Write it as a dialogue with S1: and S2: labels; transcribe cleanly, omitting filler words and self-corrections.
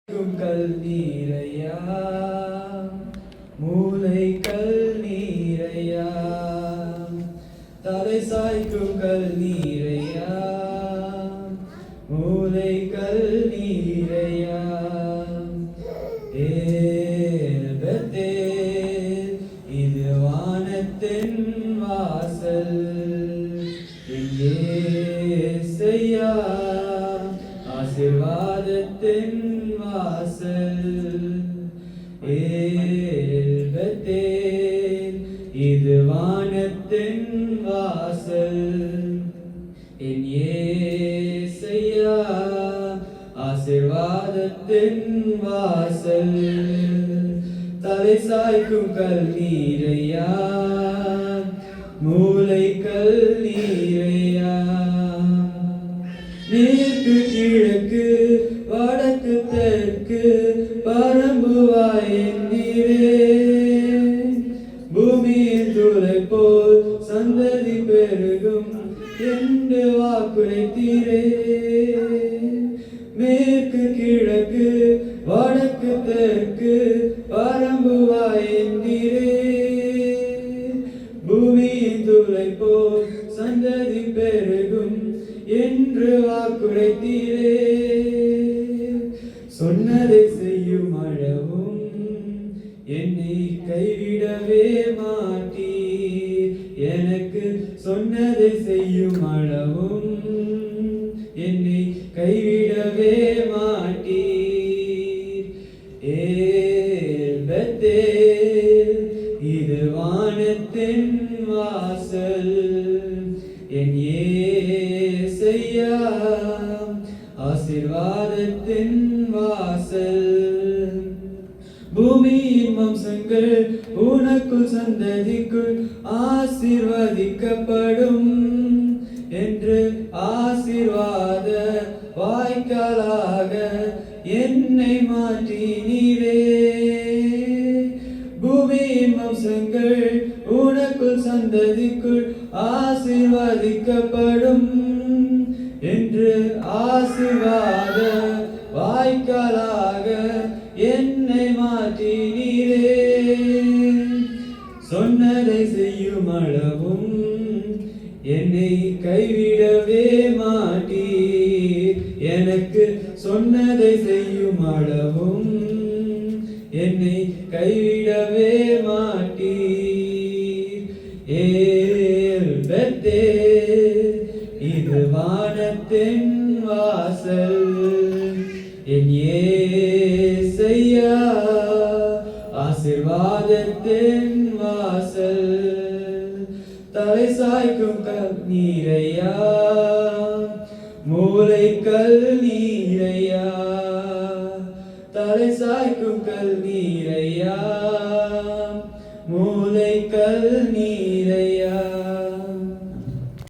S1: கல் நீரையா மூளை கல் நீரையா தலை சாய்க்கும் கல் நீரையா மூளை கல் நீரையா ஏல்பத்தே இது வானத்தின் வாசல் இயேசையா ஆசீர்வாதத்தின் வாசல் ஏல்பத்தேல் இது வானத்தின் வாசல் என் இயேசையா ஆசீர்வாதத்தின் வாசல் தலை சாய்க்கும் கல் நீரையா மூளை கல் நீரையா மேற்கு கிழக்கு வடக்கு தெற்கு பரம்புவாய் நீரே பூமியின் துளை போல் சந்ததி பெருகும் என்று வாக்குரைத்தீரே மேற்கு கிழக்கு வடக்கு தெற்கு பரம்புவாய் நீரே பூமியின் துளை போல் சந்ததி பெருகும் என்று வாக்குரைத்தீரே சொன்னதை செய்யும் அளவும் என்னை கைவிடவே மாட்டீர் எனக்கு சொன்னதை செய்யும் அளவும் என்னை கைவிடவே மாட்டீர் ஏல்பத்தேல் இது வானத்தின் வாசல் என் இயேசையா ஆசீர்வாதத்தின் வாசல் பூமியின் வம்சங்கள் உனக்குள் சந்ததிக்குள் ஆசீர்வதிக்கப்படும் என்று ஆசீர்வாத வாய்க்காலாக என்னை மாற்றி நீரே பூமியின் வம்சங்கள் உனக்குள் சந்ததிக்குள் ஆசீர்வதிக்கப்படும் என்று ஆசீர்வாத வாய்க்காலாக என்னை மாற்றி நீரே சொன்னதை செய்யும் அளவும் என்னை கைவிடவே மாட்டீர் எனக்கு சொன்னதை செய்யும் அளவும் என்னை கைவிடவே மாட்டீர் ஏல்பத்தேல் இது வானத்தின் வாசல் என் இயேசையா ஆசீர்வாதத்தின் வாசல் தலை சாய்க்கும் கல் நீரையா மூளை கல் நீரையா தலை சாய்க்கும் கல் நீரையா